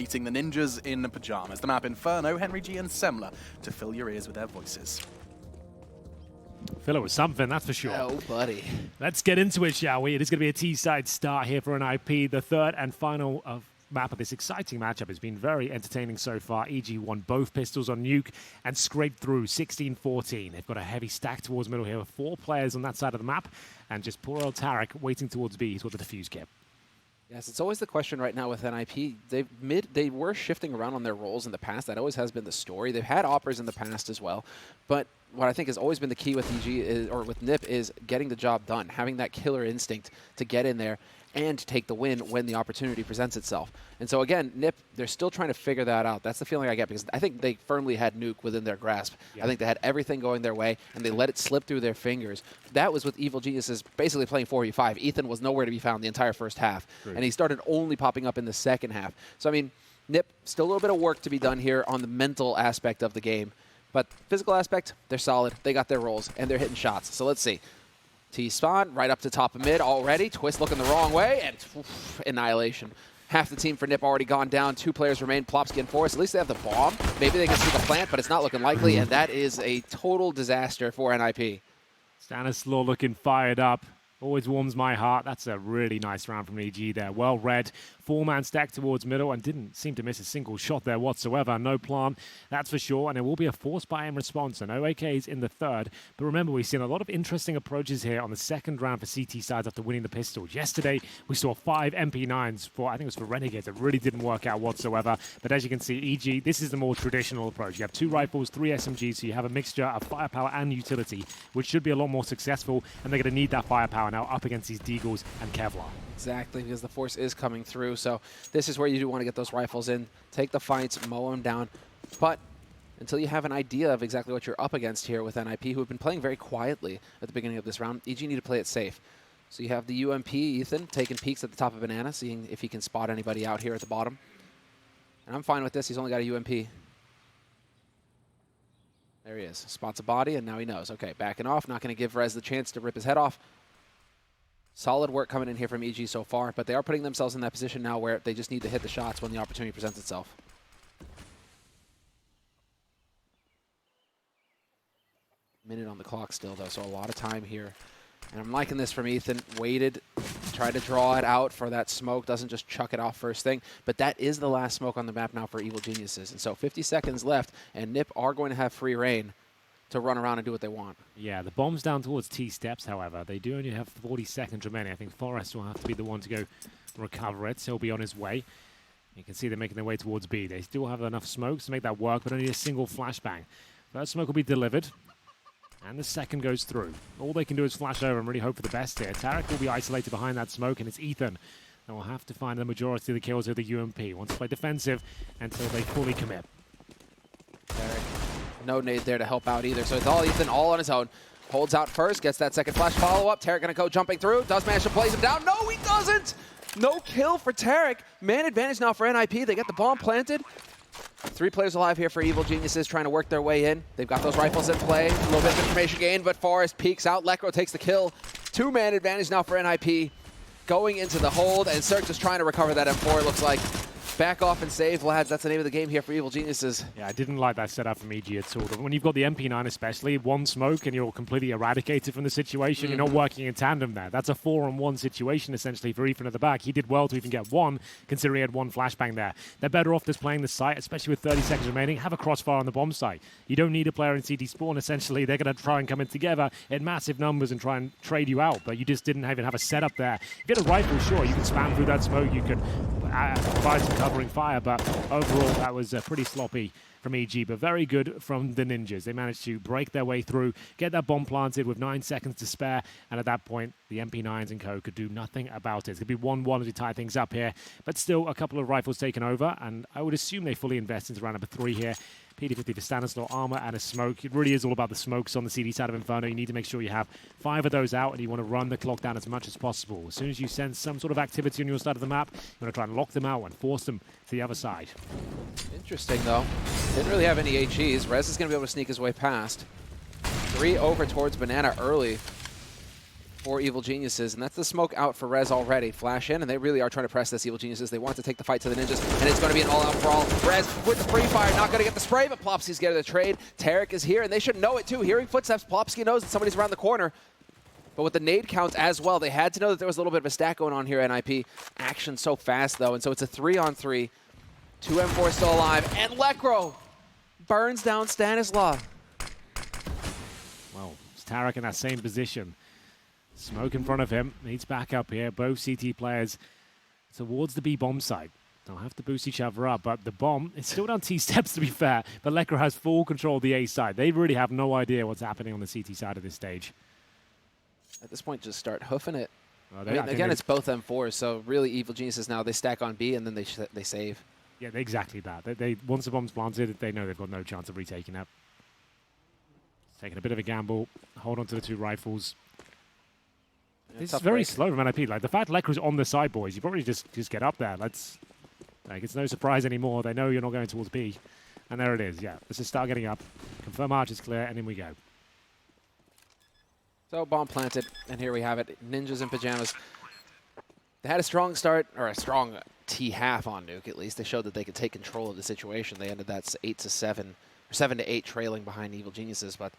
Meeting the ninjas in pajamas. The map Inferno, Henry G and Semler to fill your ears with their voices. Fill it with something, that's for sure. Oh, buddy. Let's get into it, shall we? It is going to be a T-side start here for NiP. The third and final map of this exciting matchup has been very entertaining so far. EG won both pistols on Nuke and scraped through 16-14. They've got a heavy stack towards middle here with 4 players on that side of the map, and just poor old Tarik waiting towards B. He's got the defuse kit. Yes, it's always the question right now with NiP. They were shifting around on their roles in the past. That always has been the story. They've had operas in the past as well. But what I think has always been the key with with NiP is getting the job done, having that killer instinct to get in there and take the win when the opportunity presents itself. And so again, NiP, they're still trying to figure that out. That's the feeling I get, because I think they firmly had Nuke within their grasp. Yeah. I think they had everything going their way, and they let it slip through their fingers. That was with Evil Geniuses basically playing 4v5. Ethan was nowhere to be found the entire first half, and he started only popping up in the second half. So, I mean, NiP, still a little bit of work to be done here on the mental aspect of the game. But physical aspect, they're solid. They got their rolls, and they're hitting shots. So let's see. T-spawn, right up to top of mid already. Twist looking the wrong way, and annihilation. Half the team for NiP already gone down. 2 players remain, Plopski and Forrest. At least they have the bomb. Maybe they can see the plant, but it's not looking likely, and that is a total disaster for NiP. Stanislaw looking fired up. Always warms my heart. That's a really nice round from EG there. Well read. 4-man stack towards middle and didn't seem to miss a single shot there whatsoever. No plant, that's for sure. And it will be a forced buy-in response. No AKs in the third. But remember, we've seen a lot of interesting approaches here on the second round for CT sides after winning the pistols. Yesterday, we saw 5 MP9s for, I think it was for Renegades. It really didn't work out whatsoever. But as you can see, EG, this is the more traditional approach. You have 2 rifles, 3 SMGs, so you have a mixture of firepower and utility, which should be a lot more successful. And they're going to need that firepower now up against these Deagles and Kevlar. Exactly, because the force is coming through. So this is where you do want to get those rifles in, take the fights, mow them down. But until you have an idea of exactly what you're up against here with NiP, who have been playing very quietly at the beginning of this round, EG need to play it safe. So you have the UMP, Ethan, taking peeks at the top of Banana, seeing if he can spot anybody out here at the bottom. And I'm fine with this. He's only got a UMP. There he is. Spots a body, and now he knows. Okay, backing off. Not going to give Rez the chance to rip his head off. Solid work coming in here from EG so far, but they are putting themselves in that position now where they just need to hit the shots when the opportunity presents itself. Minute on the clock still, though, so a lot of time here. And I'm liking this from Ethan. Waited, tried to draw it out for that smoke, doesn't just chuck it off first thing. But that is the last smoke on the map now for Evil Geniuses. And so 50 seconds left, and NiP are going to have free reign to run around and do what they want. Yeah, the bomb's down towards T steps, however. They do only have 40 seconds remaining. I think Forrest will have to be the one to go recover it, so he'll be on his way. You can see they're making their way towards B. They still have enough smokes to make that work, but only a single flashbang. First smoke will be delivered, and the second goes through. All they can do is flash over and really hope for the best here. Tarik will be isolated behind that smoke, and it's Ethan that will have to find the majority of the kills with the UMP. Wants to play defensive until they fully commit. Tarik. No nade there to help out either, so it's all Ethan, all on his own. Holds out first, gets that second flash follow-up. Tarik gonna go jumping through, does manage to place him down. No, he doesn't! No kill for Tarik. Man advantage now for NiP. They get the bomb planted. 3 players alive here for Evil Geniuses trying to work their way in. They've got those rifles in play. A little bit of information gained, but Forrest peeks out. Lekro takes the kill. 2-man advantage now for NiP. Going into the hold, and CeRq just trying to recover that M4, it looks like. Back off and save, lads. That's the name of the game here for Evil Geniuses. Yeah, I didn't like that setup from EG at all. When you've got the MP9 especially, one smoke and you're completely eradicated from the situation, you're not working in tandem there. That's a 4-on-1 situation essentially for Ethan at the back. He did well to even get one, considering he had one flashbang there. They're better off just playing the site, especially with 30 seconds remaining. Have a crossfire on the bomb site. You don't need a player in CD spawn essentially. They're going to try and come in together in massive numbers and try and trade you out, but you just didn't even have a setup there. If you get a rifle, sure, you can spam through that smoke, you can provide some covering fire, but overall that was pretty sloppy from EG, but very good from the Ninjas. They managed to break their way through, get that bomb planted with 9 seconds to spare, and at that point the MP9s and co could do nothing about it. It's going to be 1-1 as we tie things up here, but still a couple of rifles taken over, and I would assume they fully invest into round number 3 here. PD50 for Stanislaw, armor and a smoke. It really is all about the smokes on the CD side of Inferno. You need to make sure you have 5 of those out, and you want to run the clock down as much as possible. As soon as you sense some sort of activity on your side of the map, you want to try and lock them out and force them to the other side. Interesting, though. Didn't really have any HEs. Rez is going to be able to sneak his way past. 3 over towards Banana early. for Evil Geniuses, and that's the smoke out for REZ already. Flash in, and they really are trying to press this Evil Geniuses. They want to take the fight to the Ninjas, and it's going to be an all-out brawl. REZ with the free fire, not going to get the spray, but Plopski's getting the trade. Tarik is here, and they should know it too. Hearing footsteps, Plopski knows that somebody's around the corner. But with the nade count as well, they had to know that there was a little bit of a stack going on here at NiP. Action so fast, though, and so it's a 3-on-3. 2 M4 still alive, and Lekro burns down Stanislaw. Well, it's Tarik in that same position. Smoke in front of him. Needs back up here. Both CT players towards the B bomb site. They'll have to boost each other up, but the bomb is still down T steps, to be fair. But Lekro has full control of the A side. They really have no idea what's happening on the CT side of this stage. At this point, just start hoofing it. Well, I mean, again, it's both M4s, so really Evil Geniuses now, they stack on B and then they save. Yeah, exactly that. They once the bomb's planted, they know they've got no chance of retaking it. Taking a bit of a gamble. Hold on to the 2 rifles. Yeah, this is very slow from NiP. Like, the fact Lekro's on the side, boys, you probably just get up there. It's no surprise anymore. They know you're not going towards B. And there it is, yeah. Let's just start getting up. Confirm arch is clear, and in we go. So bomb planted, and here we have it. Ninjas in pajamas. They had a strong start, or a strong T-half on Nuke, at least. They showed that they could take control of the situation. They ended that 8-7, or 7-8 trailing behind Evil Geniuses. But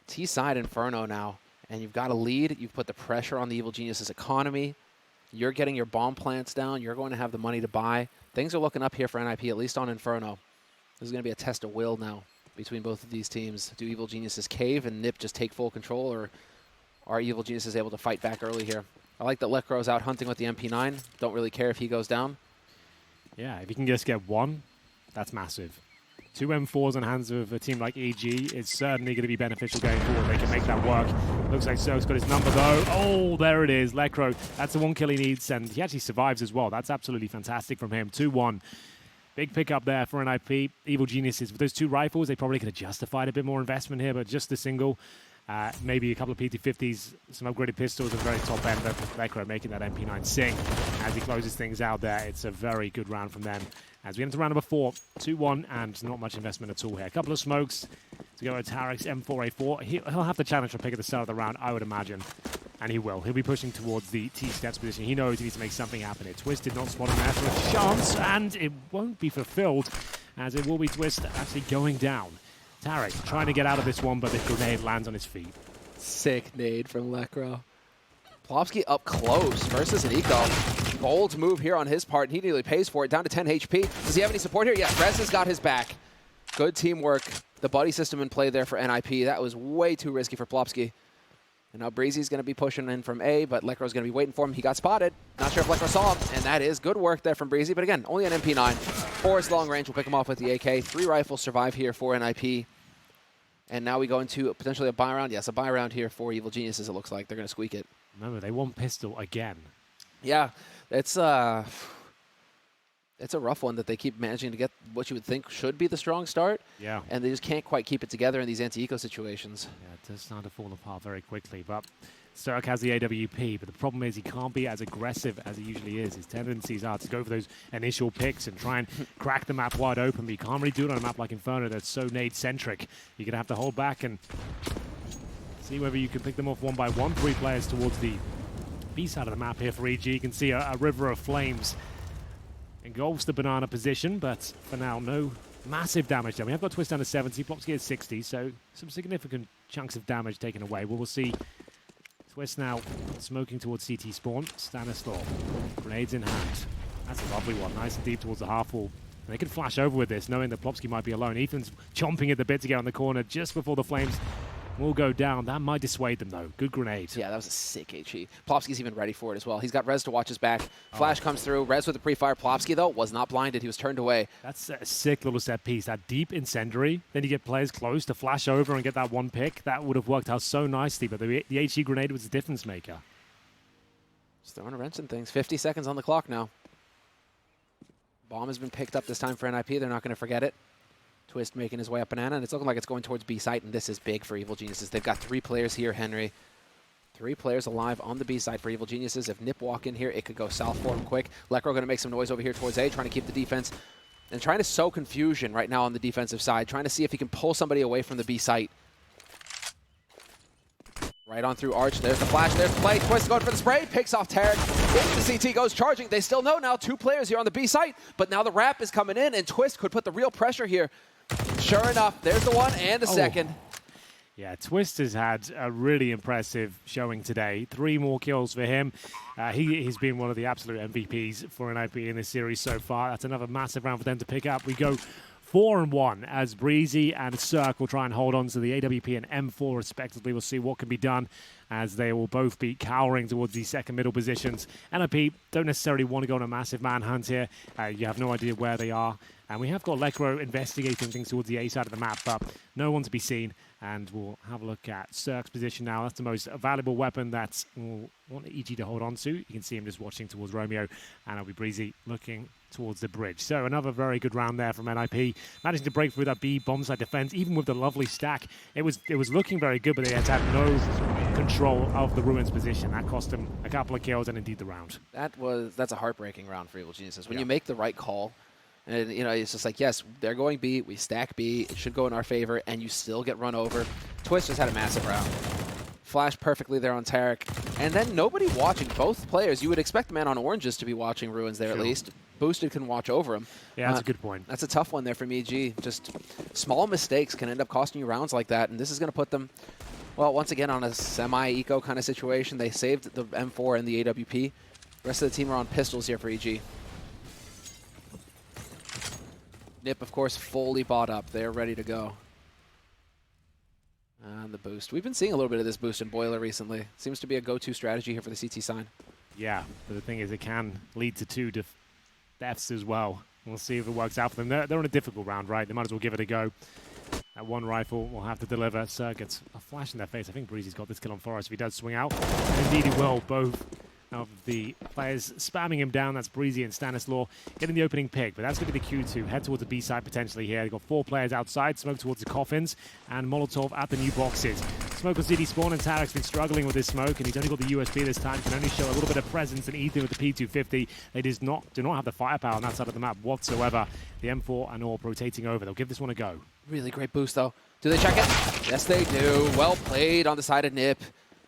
T-side Inferno now, and you've got a lead. You've put the pressure on the Evil Geniuses economy. You're getting your bomb plants down. You're going to have the money to buy. Things are looking up here for NiP, at least on Inferno. This is going to be a test of will now between both of these teams. Do Evil Geniuses cave and NiP just take full control, or are Evil Geniuses able to fight back early here? I like that Lekro's out hunting with the MP9. Don't really care if he goes down. Yeah, if you can just get 1, that's massive. 2 M4s in hands of a team like EG is certainly going to be beneficial going forward. They can make that work. Looks like CeRq's got his number, though. Oh, there it is. Lekro, that's the 1 kill he needs, and he actually survives as well. That's absolutely fantastic from him. 2-1. Big pickup there for NiP. Evil Geniuses, with those 2 rifles, they probably could have justified a bit more investment here, but just the single. Maybe a couple of PT50s, some upgraded pistols, and very top end, but Lekro making that MP9 sing as he closes things out there. It's a very good round from them. As we enter round number 4, 2-1, and not much investment at all here. A couple of smokes to go with Tarik's M4A4. He'll have to challenge for pick at the start of the round, I would imagine. And he will. He'll be pushing towards the T-steps position. He knows he needs to make something happen here. Twist did not spot him there for a chance, and it won't be fulfilled, as it will be Twist actually going down. Tarik trying to get out of this one, but the grenade lands on his feet. Sick nade from Lekro. Plopski up close versus an eco. Bold move here on his part. He nearly pays for it. Down to 10 HP. Does he have any support here? Yes, REZ has got his back. Good teamwork. The buddy system in play there for NiP. That was way too risky for Plopski. And now Brehze's going to be pushing in from A, but Lekro's going to be waiting for him. He got spotted. Not sure if Lekro saw him, and that is good work there from Brehze. But again, only an MP9. Forest long range will pick him off with the AK. 3 rifles survive here for NiP. And now we go into potentially a buy round. Yes, a buy round here for Evil Geniuses, it looks like. They're going to squeak it. Remember, they want pistol again. Yeah, it's a rough one that they keep managing to get what you would think should be the strong start. Yeah. And they just can't quite keep it together in these anti-eco situations. Yeah, it does start to fall apart very quickly. But CeRq has the AWP, but the problem is he can't be as aggressive as he usually is. His tendencies are to go for those initial picks and try and crack the map wide open, but you can't really do it on a map like Inferno that's so nade-centric. You're going to have to hold back and see whether you can pick them off one by one. 3 players towards the B side of the map here for EG. You can see a river of flames engulfs the banana position, but for now, no massive damage there. We have got Twist down to 70, Plopski at 60, so some significant chunks of damage taken away. We'll see Twist now smoking towards CT spawn. Stanislaw, grenades in hand. That's a lovely one, nice and deep towards the half wall. And they can flash over with this, knowing that Plopski might be alone. Ethan's chomping at the bit to get on the corner just before the flames will go down. That might dissuade them, though. Good grenade. Yeah, that was a sick HE. Plopski's even ready for it as well. He's got REZ to watch his back. Flash comes through. REZ with the pre-fire. Plopski, though, was not blinded. He was turned away. That's a sick little set piece. That deep incendiary. Then you get players close to flash over and get that one pick. That would have worked out so nicely, but the HE grenade was a difference maker. Just throwing a wrench in things. 50 seconds on the clock now. Bomb has been picked up this time for NiP. They're not going to forget it. Twist making his way up banana, and it's looking like it's going towards B site, and this is big for Evil Geniuses. They've got 3 players here, Henry. 3 players alive on the B side for Evil Geniuses. If NiP walk in here, it could go south for him quick. Lekro going to make some noise over here towards A, trying to keep the defense, and trying to sow confusion right now on the defensive side, trying to see if he can pull somebody away from the B site. Right on through Arch. There's the flash. There's the play. Twist going for the spray. Picks off Tarik. Into CT goes charging. They still know now 2 players here on the B site. But now the wrap is coming in, and Twist could put the real pressure here. Sure enough, there's the one and the second. Yeah, Twist has had a really impressive showing today. 3 more kills for him. He's been one of the absolute MVPs for NiP in this series so far. That's another massive round for them to pick up. We go 4-1 as Brehze and CeRq will try and hold on to the AWP and M4 respectively. We'll see what can be done as they will both be cowering towards the second middle positions. NiP don't necessarily want to go on a massive manhunt here. You have no idea where they are. And we have got Lekro investigating things towards the A side of the map, but no one to be seen. And we'll have a look at CeRq's position now. That's the most valuable weapon that we'll want EG to hold on to. You can see him just watching towards Romeo, and it'll be Brehze looking towards the bridge. So another very good round there from NiP, managing to break through that B bomb side defense, even with the lovely stack. It was looking very good, but they had to have no control of the Ruins position. That cost them a couple of kills and indeed the round. That's a heartbreaking round for Evil Geniuses. When you make the right call, and, you know, it's just like, yes, they're going B. We stack B. It should go in our favor, and you still get run over. Twist just had a massive round. Flash perfectly there on Tarik. And then nobody watching both players. You would expect the man on oranges to be watching Ruins there at least. Boosted can watch over him. Yeah, that's a good point. That's a tough one there from EG. Just small mistakes can end up costing you rounds like that, and this is going to put them, well, once again on a semi-eco kind of situation. They saved the M4 and the AWP. The rest of the team are on pistols here for EG. NiP, of course, fully bought up. They're ready to go. And the boost. We've been seeing a little bit of this boost in Boiler recently. Seems to be a go-to strategy here for the CT sign. Yeah, but the thing is, it can lead to 2 deaths as well. We'll see if it works out for them. They're in a difficult round, right? They might as well give it a go. That one rifle will have to deliver. CeRq gets a flash in their face. I think Brehze's got this kill on Forest if he does swing out. Indeed he will. Both of the players spamming him down. That's Brehze and Stanislaw getting the opening pick, but that's going to be the cue to head towards the B side potentially here. They've got 4 players outside, smoke towards the coffins, and Molotov at the new boxes. Smoke on CD spawn, and Tarik's been struggling with this smoke, and he's only got the USB this time, can only show a little bit of presence, and Ethan with the P250. They do not have the firepower on that side of the map whatsoever. The M4 and AWP rotating over. They'll give this one a go. Really great boost, though. Do they check it? Yes, they do. Well played on the side of NiP.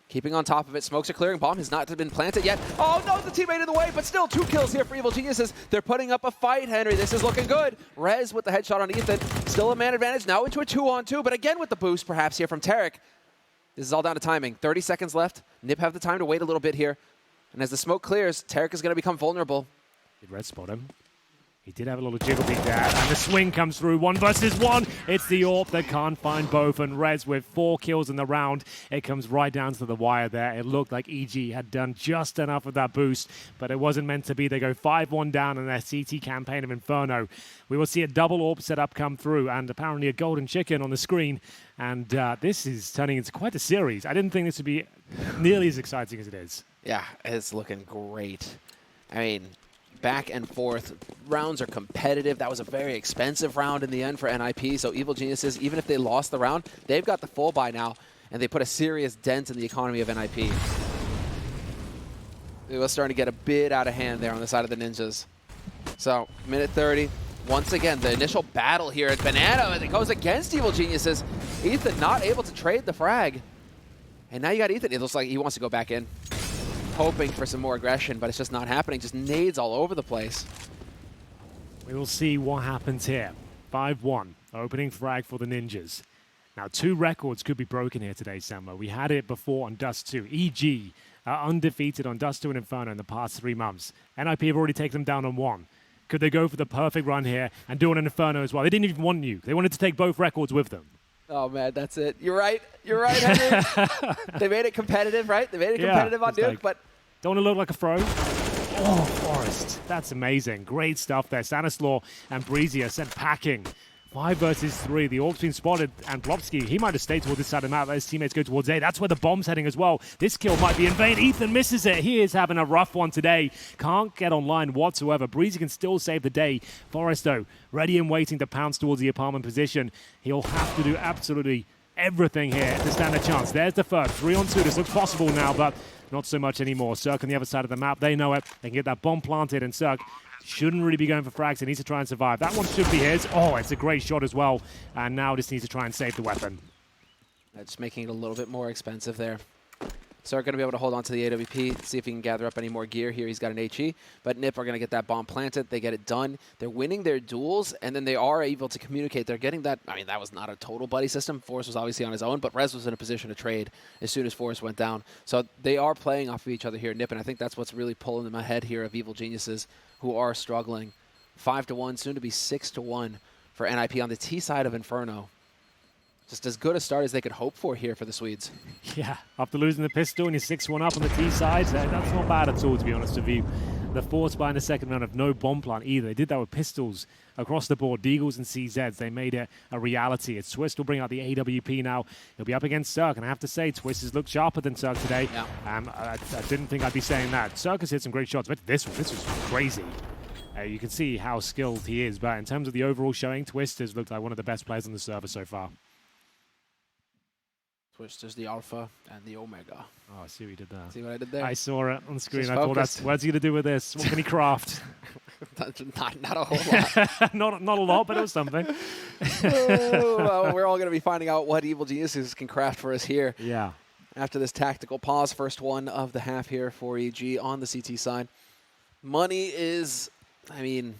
Keeping on top of it. Smokes are clearing. Bomb has not been planted yet. Oh, no, the teammate in the way, but still 2 kills here for Evil Geniuses. They're putting up a fight, Henry. This is looking good. REZ with the headshot on Ethan. Still a man advantage. Now into a 2-on-2, but again with the boost perhaps here from Tarik. This is all down to timing. 30 seconds left. NiP have the time to wait a little bit here. And as the smoke clears, Tarik is going to become vulnerable. Did REZ spot him? He did have a little jiggle beat there, and the swing comes through. 1 versus 1. It's the AWP that can't find both, and REZ with 4 kills in the round. It comes right down to the wire there. It looked like EG had done just enough of that boost, but it wasn't meant to be. They go 5-1 down in their CT campaign of Inferno. We will see a double AWP setup come through, and apparently a golden chicken on the screen. And this is turning into quite a series. I didn't think this would be nearly as exciting as it is. Yeah, it's looking great. I mean, back and forth. Rounds are competitive. That was a very expensive round in the end for NiP, so Evil Geniuses, even if they lost the round, they've got the full buy now, and they put a serious dent in the economy of NiP. It was starting to get a bit out of hand there on the side of the Ninjas. So, minute 30. Once again, the initial battle here at Banana, as it goes against Evil Geniuses. Ethan not able to trade the frag. And now you got Ethan. It looks like he wants to go back in, hoping for some more aggression, but it's just not happening. Just nades all over the place. We will see what happens here. 5-1, opening frag for the Ninjas. Now, 2 records could be broken here today, Sammo. We had it before on Dust 2. EG are undefeated on Dust 2 and Inferno in the past 3 months. NiP have already taken them down on 1. Could they go for the perfect run here and do an Inferno as well? They didn't even want Nuke. They wanted to take both records with them. Oh, man, that's it. You're right. You're right, Henry. They made it competitive, right? They made it competitive on Nuke, like, but don't want to look like a throw. Oh, Forest. That's amazing. Great stuff there. Stanislaw and Brehze are sent packing. 5 versus 3. The AWP's been spotted, and Plopski, he might have stayed towards this side of the map. His teammates go towards A. That's where the bomb's heading as well. This kill might be in vain. Ethan misses it. He is having a rough one today. Can't get online whatsoever. Brehze can still save the day. Forest, though, ready and waiting to pounce towards the apartment position. He'll have to do absolutely everything here to stand a chance. There's the first. 3-on-2. This looks possible now, but not so much anymore. CeRq on the other side of the map. They know it. They can get that bomb planted, and CeRq shouldn't really be going for frags. He needs to try and survive. That one should be his. Oh, it's a great shot as well. And now just needs to try and save the weapon. That's making it a little bit more expensive there. CeRq going to be able to hold on to the AWP, see if he can gather up any more gear here. He's got an HE, but NiP are going to get that bomb planted. They get it done. They're winning their duels, and then they are able to communicate. They're getting that. I mean, that was not a total buddy system. Force was obviously on his own, but REZ was in a position to trade as soon as Force went down. So they are playing off of each other here, NiP, and I think that's what's really pulling them ahead here of Evil Geniuses, who are struggling. 5-1, soon to be 6-1 for NiP on the T side of Inferno. Just as good a start as they could hope for here for the Swedes. Yeah, after losing the pistol and you're 6-1 up on the T side, that's not bad at all, to be honest with you. The Force by in the second round of no bomb plant either. They did that with pistols across the board, Deagles and CZs. They made it a reality. It's Twist will bring out the AWP now. He'll be up against CeRq, and I have to say, Twist has looked sharper than CeRq today. Yeah. I didn't think I'd be saying that. CeRq has hit some great shots, but this was crazy. You can see how skilled he is, but in terms of the overall showing, Twist has looked like one of the best players on the server so far. Twist is the alpha and the omega. Oh, I see what you did there. See what I did there? I saw it on the screen. Just I thought, focused. what's he going to do with this? What can he craft? not a whole lot. not a lot, but it was something. Well, we're all going to be finding out what Evil Geniuses can craft for us here. Yeah. After this tactical pause, first one of the half here for EG on the CT side. Money is, I mean,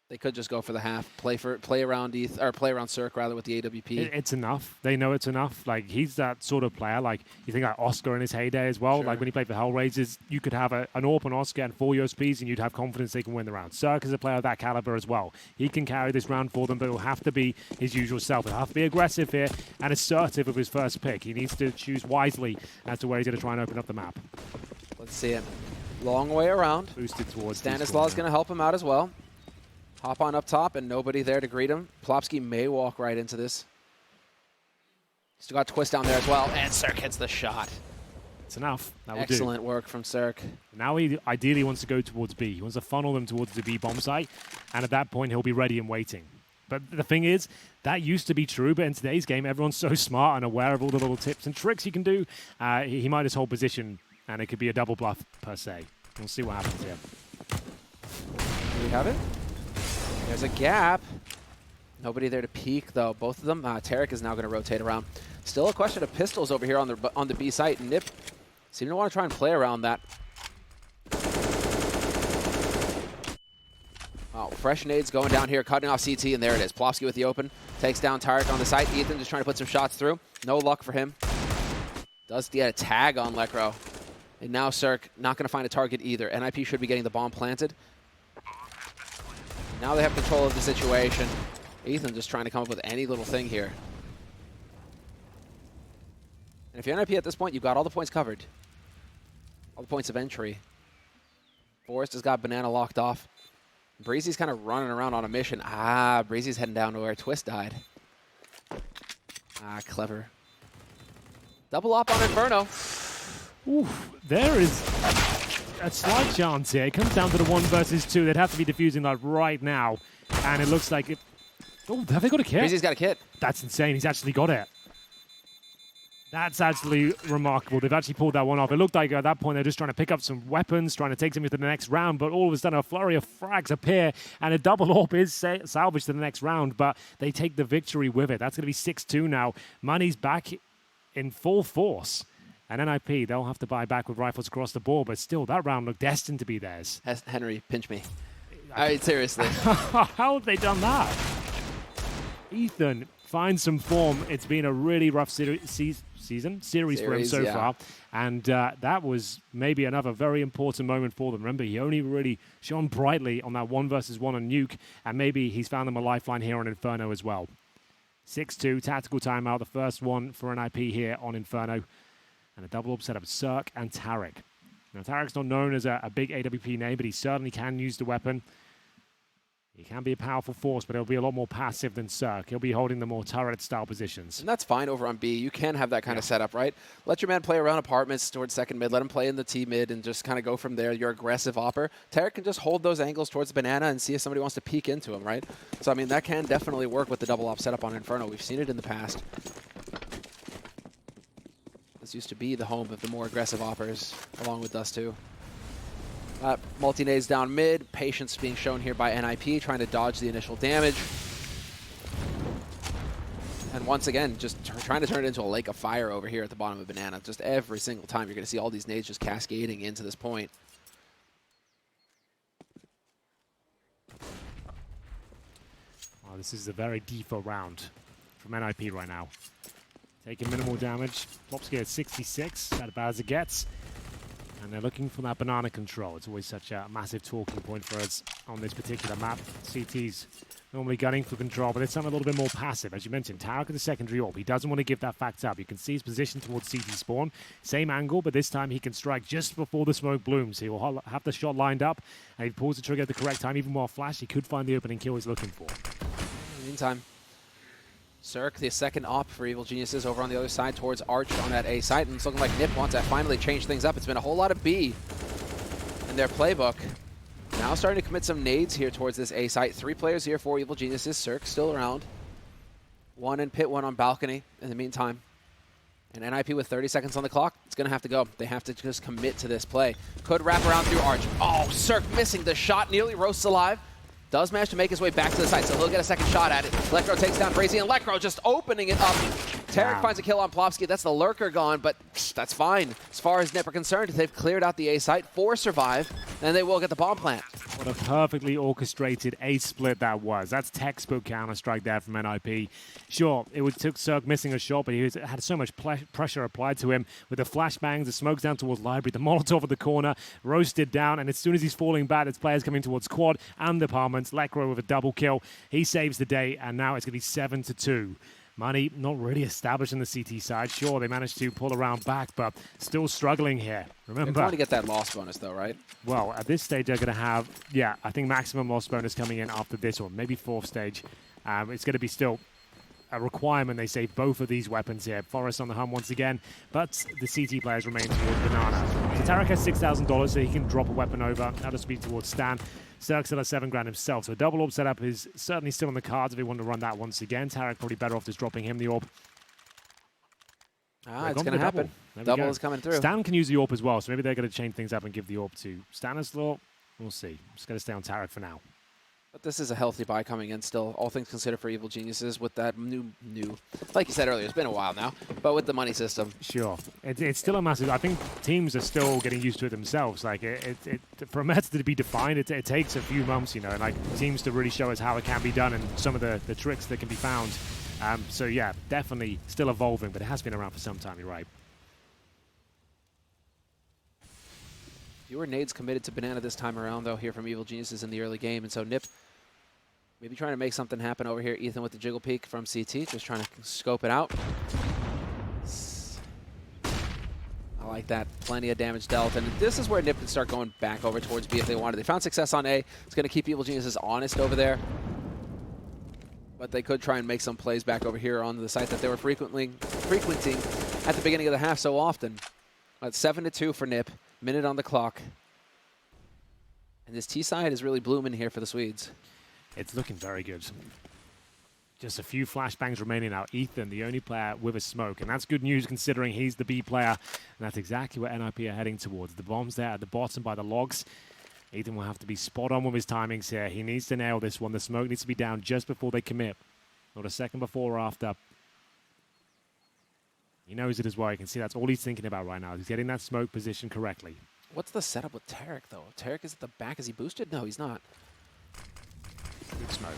they could just go for the half, play around CeRq rather with the AWP. It's enough. They know it's enough. Like, he's that sort of player. Like, you think like Oscar in his heyday as well. Sure. Like when he played for Hellraisers, you could have an AWP on Oscar and 4 USPs, and you'd have confidence they can win the round. CeRq is a player of that caliber as well. He can carry this round for them, but it'll have to be his usual self. He'll have to be aggressive here and assertive of his first pick. He needs to choose wisely as to where he's going to try and open up the map. Let's see it. Long way around. Boosted towards Stanislaw is going to help him out as well. Hop on up top, and nobody there to greet him. Plopski may walk right into this. Still got Twist down there as well, and CeRq hits the shot. It's enough. That will Excellent work from CeRq. Now he ideally wants to go towards B. He wants to funnel them towards the B bomb site, and at that point he'll be ready and waiting. But the thing is, that used to be true, but in today's game, everyone's so smart and aware of all the little tips and tricks you can do. He might just hold position, and it could be a double bluff per se. We'll see what happens here. Do we have it? There's a gap. Nobody there to peek, though. Both of them. Tarik is now going to rotate around. Still a question of pistols over here on the B site. NiP seem to want to try and play around that. Oh, fresh nades going down here, cutting off CT, and there it is. Plopski with the open. Takes down Tarik on the site. Ethan just trying to put some shots through. No luck for him. Does get a tag on Lekro. And now CeRq not going to find a target either. NiP should be getting the bomb planted. Now they have control of the situation. Ethan just trying to come up with any little thing here. And if you're NiP at this point, you've got all the points covered. All the points of entry. Forrest has got Banana locked off. Brehze's kind of running around on a mission. Brehze's heading down to where Twist died. Clever. Double up on Inferno. Ooh, there is a slight chance here. It comes down to the 1 versus 2. They'd have to be defusing that right now. And it looks like it... Oh, have they got a kit? Brehze's got a kit. That's insane. He's actually got it. That's actually remarkable. They've actually pulled that one off. It looked like at that point they're just trying to pick up some weapons, trying to take something to the next round, but all of a sudden a flurry of frags appear, and a double AWP is salvaged to the next round, but they take the victory with it. That's going to be 6-2 now. Money's back in full force. And NiP, they'll have to buy back with rifles across the board, but still, that round looked destined to be theirs. Henry, pinch me. I mean, seriously. How have they done that? Ethan finds some form. It's been a really rough series for him so far. And that was maybe another very important moment for them. Remember, he only really shone brightly on that 1 versus 1 on Nuke, and maybe he's found them a lifeline here on Inferno as well. 6-2, tactical timeout, the first one for NiP here on Inferno. And a double AWP setup, CeRq and Tarik. Now, Tarik's not known as a big AWP name, but he certainly can use the weapon. He can be a powerful force, but he'll be a lot more passive than CeRq. He'll be holding the more turret-style positions. And that's fine over on B. You can have that kind of setup, right? Let your man play around apartments towards second mid. Let him play in the T mid and just kind of go from there. Your aggressive opper. Tarik can just hold those angles towards Banana and see if somebody wants to peek into him, right? So, I mean, that can definitely work with the double op setup on Inferno. We've seen it in the past. This used to be the home of the more aggressive oppers, along with Dust 2. Multi-nades down mid. Patience being shown here by NiP, trying to dodge the initial damage. And once again, just trying to turn it into a lake of fire over here at the bottom of Banana. Just every single time, you're going to see all these nades just cascading into this point. Oh, this is a very default round from NiP right now. Taking minimal damage. Plopski at 66, about as bad as it gets. And they're looking for that banana control. It's always such a massive talking point for us on this particular map. CT's normally gunning for control, but this time a little bit more passive. As you mentioned, Tarik is a secondary AWP. He doesn't want to give that fact up. You can see his position towards CT spawn. Same angle, but this time he can strike just before the smoke blooms. He will have the shot lined up, and he pulls the trigger at the correct time. Even while flash, he could find the opening kill he's looking for. In the meantime, CeRq, the second op for Evil Geniuses over on the other side towards Arch on that A site. And it's looking like NiP wants to finally change things up. It's been a whole lot of B in their playbook. Now starting to commit some nades here towards this A site. 3 players here for Evil Geniuses. CeRq still around. 1 in pit, 1 on balcony in the meantime. And NiP with 30 seconds on the clock. It's going to have to go. They have to just commit to this play. Could wrap around through Arch. Oh, CeRq missing the shot. Nearly roasts alive. Does manage to make his way back to the site, so he'll get a second shot at it. Lekro takes down Brehze, and Lekro just opening it up. Tarik finds a kill on Plopski. That's the lurker gone, but that's fine. As far as NiP are concerned, they've cleared out the A site. 4 survive, and they will get the bomb plant. What a perfectly orchestrated A split that was. That's textbook Counter-Strike there from NiP. Sure, it took CeRq missing a shot, but he had so much pressure applied to him with the flashbangs, the smokes down towards Library, the Molotov at the corner, roasted down, and as soon as he's falling back, there's players coming towards Quad and Departments. Lekro with a double kill. He saves the day, and now it's going to be 7-2. Money not really established in the CT side. Sure, they managed to pull around back, but still struggling here. Remember, they're trying to get that loss bonus, though, right? Well, at this stage, they're going to have, yeah, I think maximum loss bonus coming in after this one, maybe 4th stage. It's going to be still a requirement. They save both of these weapons here. Forest on the hum once again, but the CT players remain towards Banana. So Tarik has $6,000, so he can drop a weapon over. That'll speed towards Stan. CeRq still has $7,000 himself, so a double AWP setup is certainly still on the cards if they want to run that once again. Tarik probably better off just dropping him the AWP. It's going to happen. Double is coming through. Stan can use the AWP as well, so maybe they're going to change things up and give the AWP to Stanislaw. We'll see. I'm just going to stay on Tarik for now. But this is a healthy buy coming in still, all things considered for Evil Geniuses with that new, like you said earlier, it's been a while now, but with the money system. Sure. It's still a massive, I think teams are still getting used to it themselves. Like, for a meta to be defined, it takes a few months, you know, and like teams to really show us how it can be done and some of the tricks that can be found. So yeah, definitely still evolving, but it has been around for some time, you're right. Fewer nades committed to Banana this time around, though, here from Evil Geniuses in the early game. And so NiP maybe trying to make something happen over here. Ethan with the jiggle peek from CT, just trying to scope it out. I like that. Plenty of damage dealt. And this is where NiP can start going back over towards B if they wanted. They found success on A. It's going to keep Evil Geniuses honest over there. But they could try and make some plays back over here on the site that they were frequenting at the beginning of the half so often. But 7-2 for NiP. Minute on the clock. And this T side is really blooming here for the Swedes. It's looking very good. Just a few flashbangs remaining now. Ethan, the only player with a smoke. And that's good news considering he's the B player. And that's exactly where NiP are heading towards. The bomb's there at the bottom by the logs. Ethan will have to be spot on with his timings here. He needs to nail this one. The smoke needs to be down just before they commit. Not a second before or after. He knows it as well. You can see that's all he's thinking about right now. He's getting that smoke position correctly. What's the setup with Tarik, though? Tarik is at the back. Is he boosted? No, he's not. Good smoke.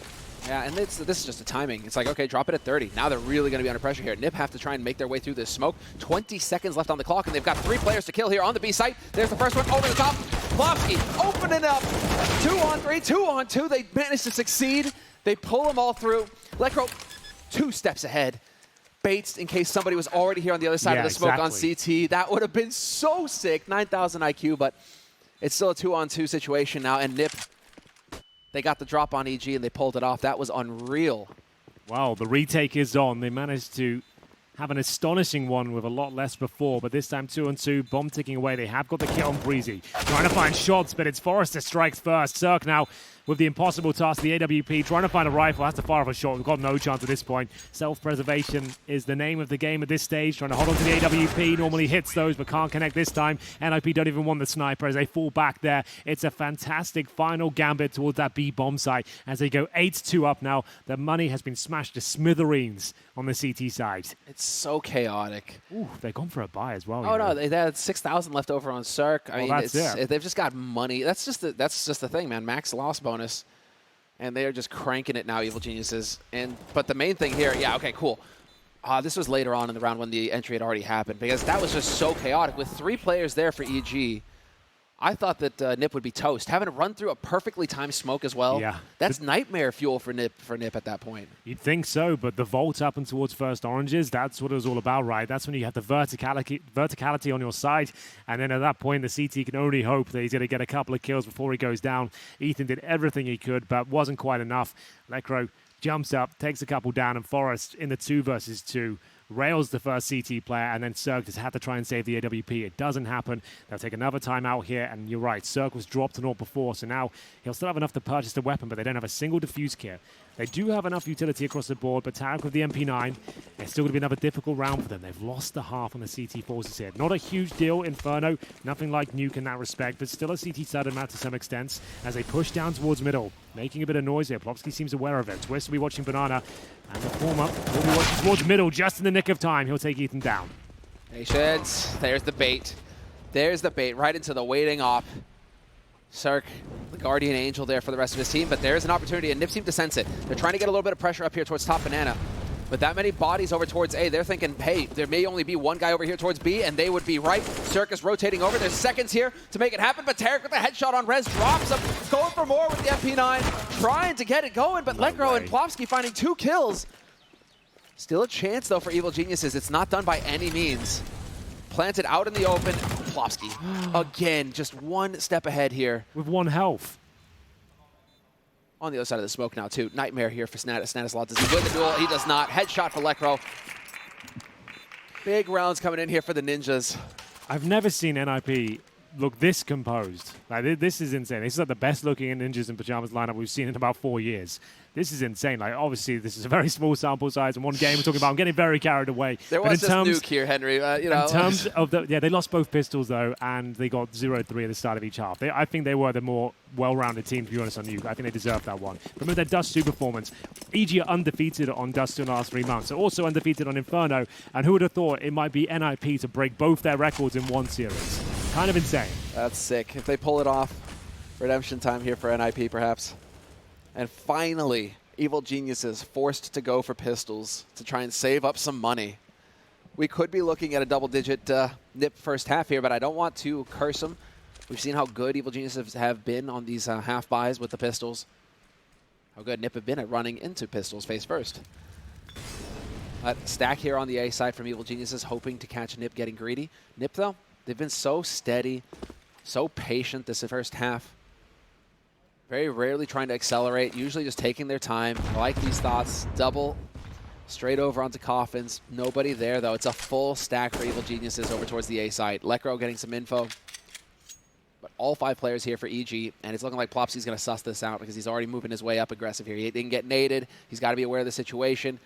Yeah, and this is just the timing. It's like, okay, drop it at 30. Now they're really going to be under pressure here. NiP have to try and make their way through this smoke. 20 seconds left on the clock, and they've got 3 players to kill here on the B site. There's the first one over the top. Plopski opening up. 2-on-3, 2-on-2. They managed to succeed. They pull them all through. Lekro 2 steps ahead. Baits in case somebody was already here on the other side of the smoke on CT. That would have been so sick. 9,000 IQ, but it's still a 2-on-2 situation now. And NiP, they got the drop on EG and they pulled it off. That was unreal. Wow, the retake is on. They managed to have an astonishing one with a lot less before, but this time 2-on-2, bomb ticking away. They have got the kill on Brehze. Trying to find shots, but it's Forrest that strikes first. CeRq now with the impossible task, the AWP, trying to find a rifle, has to fire off a shot. We've got no chance at this point. Self-preservation is the name of the game at this stage, trying to hold on to the AWP, normally hits those, but can't connect this time. NiP don't even want the sniper as they fall back there. It's a fantastic final gambit towards that B bomb site as they go 8-2 up now. The money has been smashed to smithereens on the CT side. It's so chaotic. Ooh, they've gone for a buy as well. Oh, no, they had 6,000 left over on CeRq. I mean, they've just got money. That's just the thing, man. Max loss bonus. And they are just cranking it now, Evil Geniuses. But the main thing here, yeah, okay, cool. This was later on in the round when the entry had already happened, because that was just so chaotic. With 3 players there for EG, I thought that NiP would be toast. Having to run through a perfectly timed smoke as well, that's nightmare fuel for NiP at that point. You'd think so, but the vault up and towards first oranges, that's what it was all about, right? That's when you have the verticality on your side, and then at that point, the CT can only hope that he's going to get a couple of kills before he goes down. Ethan did everything he could, but wasn't quite enough. Lekro jumps up, takes a couple down, and Forrest in the 2 versus 2 rails the first CT player, and then CeRq just had to try and save the AWP. It doesn't happen. They'll take another time out here, and you're right, CeRq was dropped and all before, so now he'll still have enough to purchase the weapon, but they don't have a single defuse kit. They do have enough utility across the board, but Tarik with the MP9, it's still going to be another difficult round for them. They've lost the half on the CT forces here. Not a huge deal, Inferno, nothing like Nuke in that respect, but still a CT sudden map to some extent as they push down towards middle, making a bit of noise here. Plopski seems aware of it. Twist will be watching Banana, and the form-up will be watching towards middle just in the nick of time. He'll take Ethan down. Patience. There's the bait. There's the bait right into the waiting op. CeRq, the guardian angel there for the rest of his team, but there's an opportunity, and NiP seem to sense it. They're trying to get a little bit of pressure up here towards top Banana. With that many bodies over towards A, they're thinking, hey, there may only be one guy over here towards B, and they would be right. CeRq is rotating over. There's seconds here to make it happen, but Tarik with a headshot on Rez drops him, going for more with the MP9, trying to get it going, but Lekro and Plopski finding 2 kills. Still a chance, though, for Evil Geniuses. It's not done by any means. Planted out in the open. Plopski, again, just one step ahead here. With 1 health. On the other side of the smoke now, too. Nightmare here for Stanislaw. Does he win the duel? He does not. Headshot for Lekro. Big rounds coming in here for the Ninjas. I've never seen NiP look this composed. Like, this is insane. This is like the best looking Ninjas in Pajamas lineup we've seen in about 4 years. This is insane. Like, obviously, this is a very small sample size in one game we're talking about. I'm getting very carried away. There was just Nuke here, Henry. You know. In terms of the, they lost both pistols, though, and they got 0-3 at the start of each half. I think they were the more well-rounded team, to be honest, on Nuke. I think they deserved that one. Remember their Dust 2 performance. EG are undefeated on Dust 2 in the last 3 months. They're also undefeated on Inferno, and who would have thought it might be NiP to break both their records in one series? Kind of insane. That's sick. If they pull it off, redemption time here for NiP, perhaps. And finally, Evil Geniuses forced to go for pistols to try and save up some money. We could be looking at a double-digit NiP first half here, but I don't want to curse them. We've seen how good Evil Geniuses have been on these half buys with the pistols. How good NiP have been at running into pistols face first. Stack here on the A side from Evil Geniuses, hoping to catch NiP getting greedy. NiP, though, they've been so steady, so patient this first half. Very rarely trying to accelerate, usually just taking their time. I like these thoughts. Double, straight over onto Coffins. Nobody there, though. It's a full stack for Evil Geniuses over towards the A side. Lekro getting some info. But all 5 players here for EG, and it's looking like Plopski's going to suss this out because he's already moving his way up aggressive here. He didn't get naded. He's got to be aware of the situation.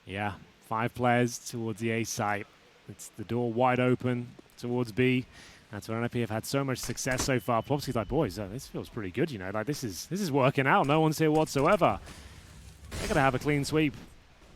Yeah, 5 players towards the A site. It's the door wide open towards B. That's where NiP have had so much success so far. Plopski's like, boys, this feels pretty good, you know. Like, this is working out. No one's here whatsoever. They're going to have a clean sweep.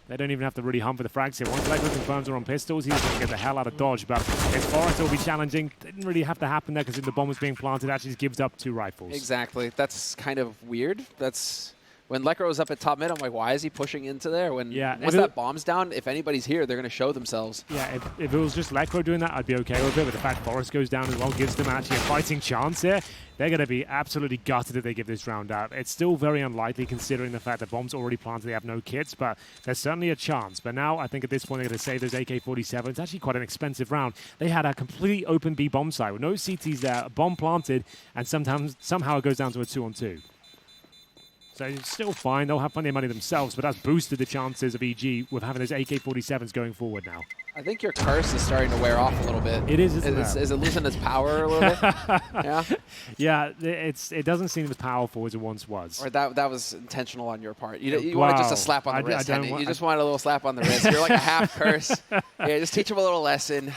They don't even have to really hunt for the frags here. Once Lekro confirms are on pistols, he's going to get the hell out of dodge. But if Forrest will be challenging, didn't really have to happen there because the bomb was being planted. Actually, just gives up 2 rifles. Exactly. That's kind of weird. That's... When Lekro was up at top mid, I'm like, why is he pushing into there? When once that bomb's down, if anybody's here, they're going to show themselves. Yeah, if it was just Lekro doing that, I'd be okay with it. But the fact Forrest goes down as well gives them actually a fighting chance here. They're going to be absolutely gutted if they give this round out. It's still very unlikely considering the fact that bomb's already planted, they have no kits, but there's certainly a chance. But now I think at this point they're going to save those AK-47s. It's actually quite an expensive round. They had a completely open B bomb site with no CTs there, a bomb planted, and somehow it goes down to a 2-on-2. So it's still fine. They'll have plenty of money themselves, but that's boosted the chances of EG with having those AK-47s going forward now. I think your curse is starting to wear off a little bit. It is, isn't it? Is it losing its power a little bit? Yeah? Yeah, it doesn't seem as powerful as it once was. Or that was intentional on your part. You wanted just a slap on the wrist, Henry. You just wanted a little slap on the wrist. You're like a half curse. Yeah, just teach him a little lesson.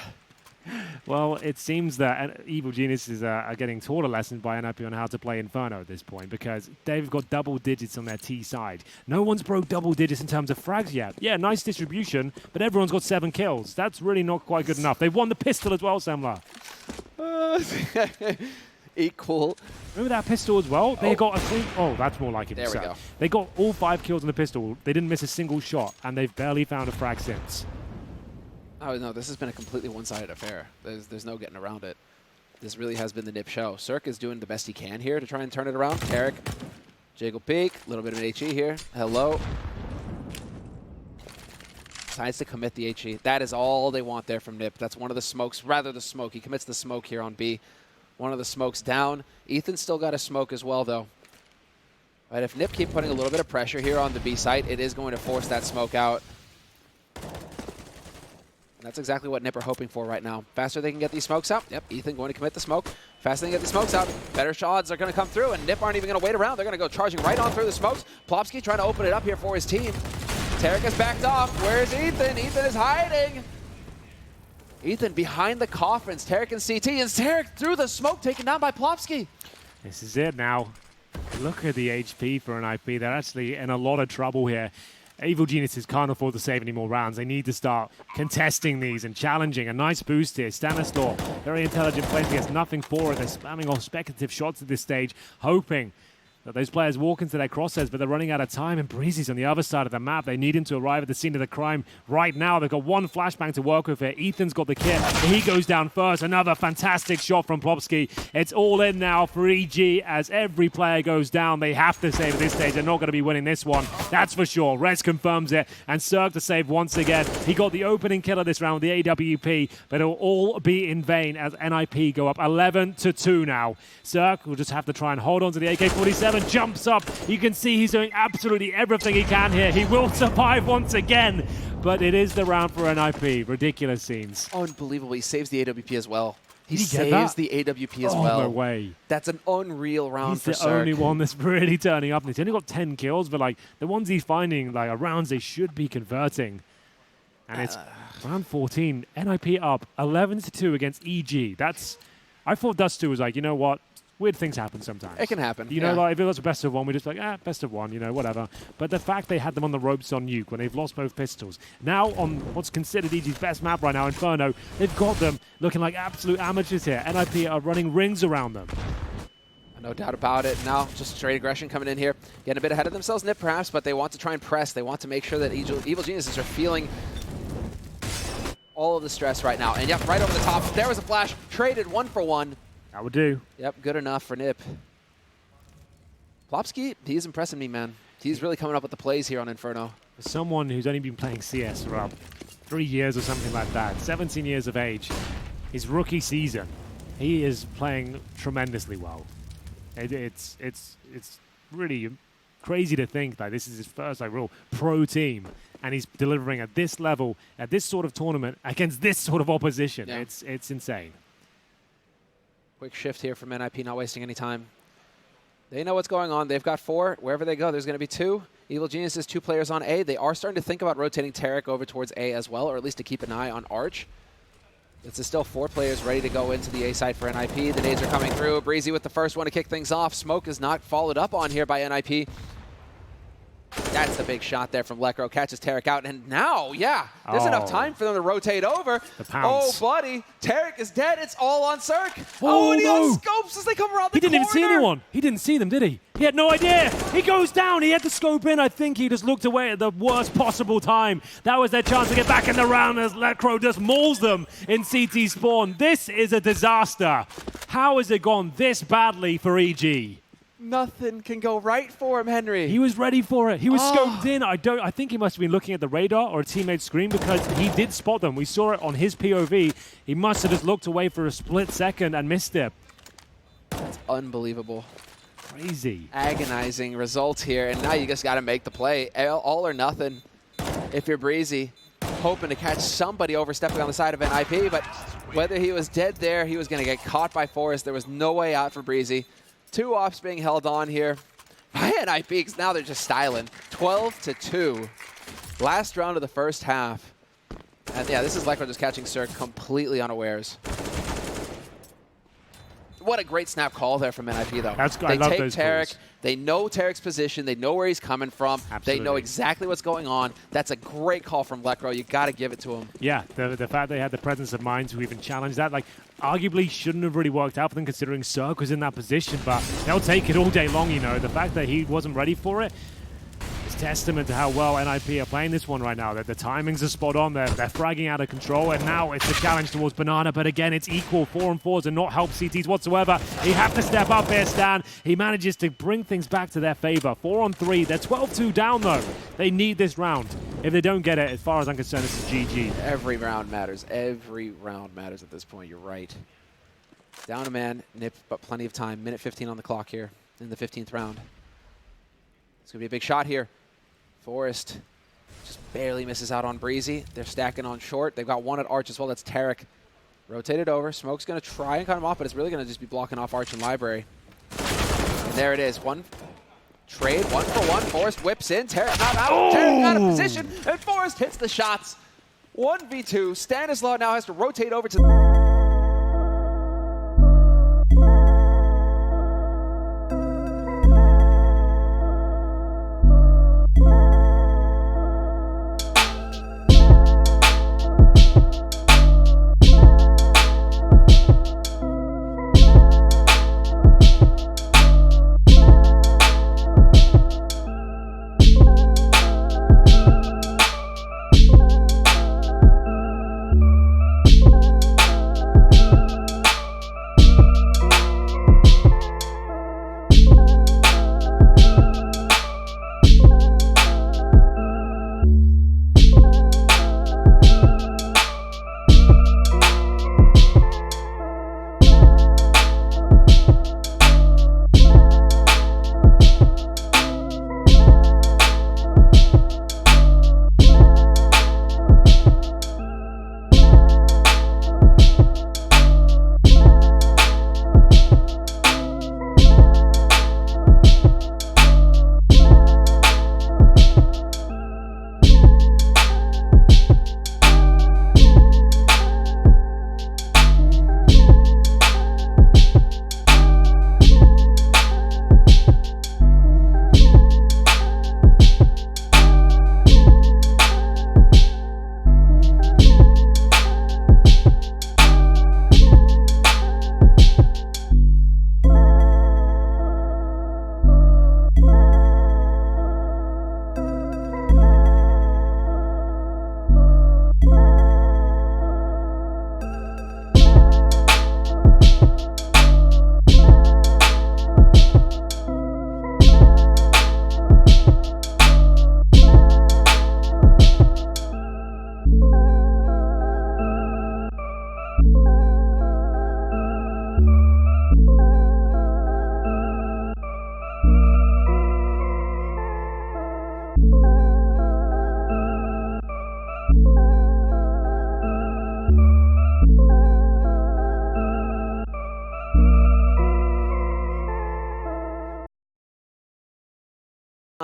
Well, it seems that Evil Geniuses are getting taught a lesson by NiP on how to play Inferno at this point, because they've got double digits on their T side. No one's broke double digits in terms of frags yet. Yeah, nice distribution, but everyone's got 7 kills. That's really not quite good enough. They've won the pistol as well, Semler. Equal. Remember that pistol as well? They got a 3. Oh, that's more like it. There we go. They got all 5 kills on the pistol. They didn't miss a single shot, and they've barely found a frag since. Oh, no, this has been a completely one-sided affair. There's no getting around it. This really has been the NiP show. CeRq is doing the best he can here to try and turn it around. Tarik, jiggle peek, a little bit of an HE here. Hello. Decides to commit the HE. That is all they want there from NiP. That's one of the smokes, rather the smoke. He commits the smoke here on B. One of the smokes down. Ethan's still got a smoke as well, though. But if NiP keep putting a little bit of pressure here on the B site, it is going to force that smoke out. That's exactly what NiP are hoping for right now. Faster they can get these smokes out. Yep, Ethan going to commit the smoke. Faster they can get the smokes out, better shots are going to come through, and NiP aren't even going to wait around. They're going to go charging right on through the smokes. Plopski trying to open it up here for his team. Tarik has backed off. Where's Ethan? Ethan is hiding. Ethan behind the coffins. Tarik and CT, and Tarik through the smoke, taken down by Plopski. This is it now. Look at the HP for NiP. They're actually in a lot of trouble here. Evil Geniuses can't afford to save any more rounds. They need to start contesting these and challenging. A nice boost here. Stanislaw, very intelligent play. He has nothing for it. They're spamming off speculative shots at this stage, hoping that those players walk into their crosshairs, but they're running out of time, and Brehze's on the other side of the map. They need him to arrive at the scene of the crime right now. They've got one flashbang to work with here. Ethan's got the kit. He goes down first. Another fantastic shot from Plopski. It's all in now for EG as every player goes down. They have to save at this stage. They're not going to be winning this one. That's for sure. REZ confirms it, and CeRq to save once again. He got the opening kill of this round, the AWP, but it'll all be in vain as NiP go up 11-2 now. CeRq will just have to try and hold on to the AK-47. Jumps up. You can see he's doing absolutely everything he can here. He will survive once again, but it is the round for NiP. Ridiculous scenes. Unbelievable. He saves the AWP as well. He Did he get saves that? the AWP as Oh, well. no way. That's an unreal round for He's the CeRq. only one that's really turning up. And he's only got 10 kills, but like the ones he's finding like are rounds they should be converting. And it's round 14. NiP up 11-2 against EG. I thought Dust 2 was like, you know what? Weird things happen sometimes. It can happen. You know, like if it was a best of one, we're just like, best of one, you know, whatever. But the fact they had them on the ropes on Nuke when they've lost both pistols, now on what's considered EG's best map right now, Inferno, they've got them looking like absolute amateurs here. NiP are running rings around them. No doubt about it. Now, just straight aggression coming in here. Getting a bit ahead of themselves, NiP perhaps, but they want to try and press. They want to make sure that Evil Geniuses are feeling all of the stress right now. And yep, right over the top. There was a flash. Traded 1 for 1. That would do. Yep, good enough for NiP. Plopski, he's impressing me, man. He's really coming up with the plays here on Inferno. For someone who's only been playing CS for about 3 years or something like that, 17 years of age, his rookie season, he is playing tremendously well. It's really crazy to think that this is his first like real pro team, and he's delivering at this level, at this sort of tournament, against this sort of opposition. Yeah. It's insane. Quick shift here from NiP, not wasting any time. They know what's going on. They've got 4. Wherever they go, there's going to be 2. Evil Geniuses, 2 players on A. They are starting to think about rotating Tarik over towards A as well, or at least to keep an eye on Arch. It's still 4 players ready to go into the A side for NiP. The nades are coming through. Brehze with the first one to kick things off. Smoke is not followed up on here by NiP. That's the big shot there from Lekro. Catches Tarik out. And now, yeah, there's enough time for them to rotate over. The pounce. Oh, buddy. Tarik is dead. It's all on CeRq. Oh, and he no. on scopes as they come around the He didn't even see corner. anyone. He didn't see them, did he? He had no idea. He goes down. He had the scope in. I think he just looked away at the worst possible time. That was their chance to get back in the round as Lekro just mauls them in CT spawn. This is a disaster. How has it gone this badly for EG? Nothing can go right for him, Henry. He was ready for it. He was scoped in. I think he must have been looking at the radar or a teammate's screen because he did spot them. We saw it on his POV. He must have just looked away for a split second and missed it. That's unbelievable. Crazy. Agonizing result here, and now you just got to make the play. All or nothing if you're Brehze. hoping to catch somebody overstepping on the side of NiP, but whether he was dead there, he was going to get caught by Forrest. There was no way out for Brehze. 2 ops being held on here by NiP, because now they're just styling. 12-2. Last round of the first half. And yeah, this is Lekr just catching CeRq completely unawares. What a great snap call there from NiP, though. I love those Tarik. calls. They know Tarik's position. They know where he's coming from. Absolutely. They know exactly what's going on. That's a great call from Lekr. You got to give it to him. Yeah, the fact they had the presence of mind to even challenge that, like, arguably shouldn't have really worked out for them considering CeRq was in that position, but they'll take it all day long, you know. The fact that he wasn't ready for it is testament to how well NiP are playing this one right now. That the timings are spot on. They're fragging out of control, and now it's a challenge towards Banana, but again, it's equal. 4-on-4s and not help CTs whatsoever. He have to step up here, Stan. He manages to bring things back to their favor. 4-on-3. They're 12-2 down, though. They need this round. If they don't get it, as far as I'm concerned, this is GG. Every round matters. Every round matters at this point. You're right. Down a man, NiP, but plenty of time. Minute 15 on the clock here in the 15th round. It's going to be a big shot here. Forrest just barely misses out on Brehze. They're stacking on short. They've got one at Arch as well. That's Tarik. Rotated over. Smoke's going to try and cut him off, but it's really going to just be blocking off Arch and Library. And there it is. One trade, 1-for-1. Forrest whips in. Tarik not out. Oh! Tarik out of position, and Forrest hits the shots. 1v2. Stanislaw now has to rotate over to...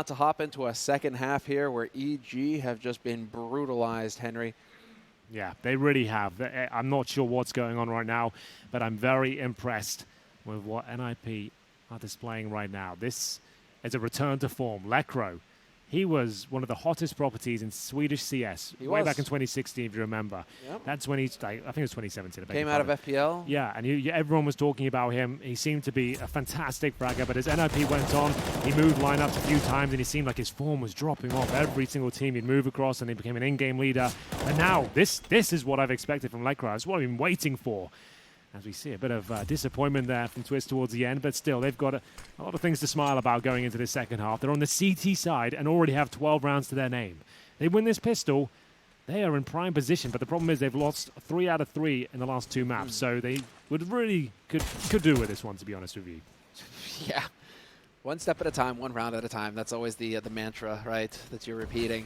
To hop into a second half here where EG have just been brutalized, Henry. Yeah, they really have. I'm not sure what's going on right now, but I'm very impressed with what NiP are displaying right now. This is a return to form. Lekr, he was one of the hottest properties in Swedish CS way back in 2016, if you remember. Yep. That's when he's, I think it was 2017. Came out of FPL. Yeah, and everyone was talking about him. He seemed to be a fantastic fragger, but as NiP went on, he moved lineups a few times, and he seemed like his form was dropping off every single team he'd move across, and he became an in-game leader. And now, this is what I've expected from Lekr. It's what I've been waiting for. As we see a bit of disappointment there from Twist towards the end, but still, they've got a lot of things to smile about going into this second half. They're on the CT side and already have 12 rounds to their name. They win this pistol, they are in prime position, but the problem is they've lost 3 out of 3 in the last 2 maps, so they would really could do with this one, to be honest with you. Yeah. One step at a time, one round at a time. That's always the mantra, right, that you're repeating.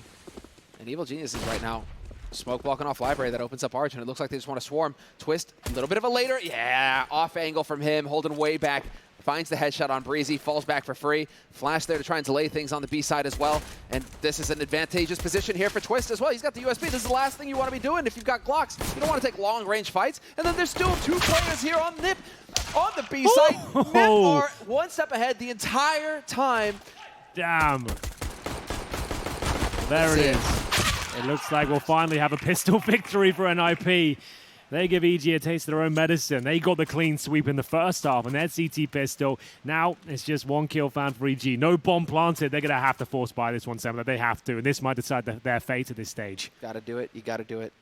And Evil Geniuses right now Smoke blocking off Library. That opens up Arch, and it looks like they just want to swarm. Twist, a little bit of a later. Yeah, off angle from him, holding way back. Finds the headshot on Brehze, falls back for free. Flash there to try and delay things on the B side as well. And this is an advantageous position here for Twist as well. He's got the USB. This is the last thing you want to be doing if you've got Glocks. You don't want to take long-range fights. And then there's still 2 players here on NiP on the B side. NiP are 1 step ahead the entire time. Damn. There it is. It looks like we'll finally have a pistol victory for NiP. They give EG a taste of their own medicine. They got the clean sweep in the first half on their CT pistol. Now it's just 1 kill found for EG. No bomb planted. They're going to have to force buy this one, Semler. They have to, and this might decide their fate at this stage. Got to do it. You got to do it.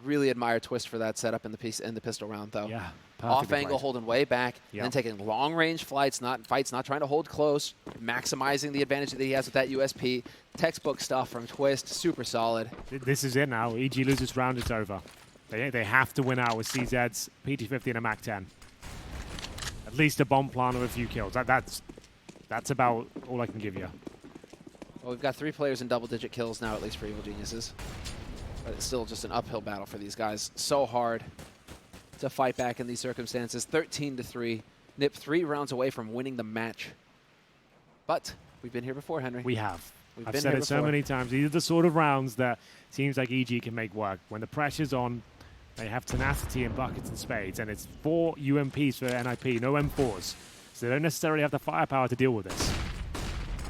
Really admire Twist for that setup in the pistol round, though. Yeah. Off angle, holding way back, Yep. and then taking long range fights, not trying to hold close, maximizing the advantage that he has with that USP. Textbook stuff from Twist. Super solid. This is it now. EG loses round, it's over. They have to win out with CZ's PT50 and a MAC-10. At least a bomb plant or a few kills. That's about all I can give you. Well, we've got 3 players in double-digit kills now, at least for Evil Geniuses. But it's still just an uphill battle for these guys. So hard to fight back in these circumstances. 13-3. NiP 3 rounds away from winning the match. But we've been here before, Henry. We have. We've I've been said here it so before. many times. These are the sort of rounds that seems like EG can make work. When the pressure's on, they have tenacity and buckets and spades. And it's 4 UMPs for NiP, no M4s. So they don't necessarily have the firepower to deal with this.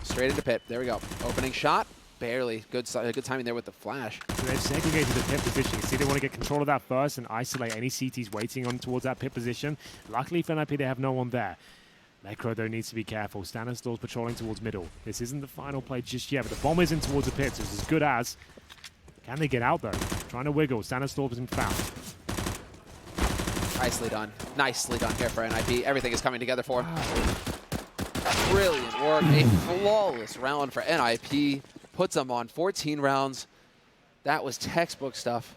Straight into pit. There we go. Opening shot. Barely. Good timing there with the flash. So they've segregated the pit position. You see, they want to get control of that first and isolate any CTs waiting on towards that pit position. Luckily for NiP, they have no one there. Necro, though, needs to be careful. Stanislaw's patrolling towards middle. This isn't the final play just yet, but the bomb isn't towards the pit, so it's as good as. Can they get out, though? Trying to wiggle. Stanislaw has been found. Nicely done. Nicely done here for NiP. Everything is coming together for him. Brilliant work. A flawless round for NiP. Puts them on 14 rounds. That was textbook stuff.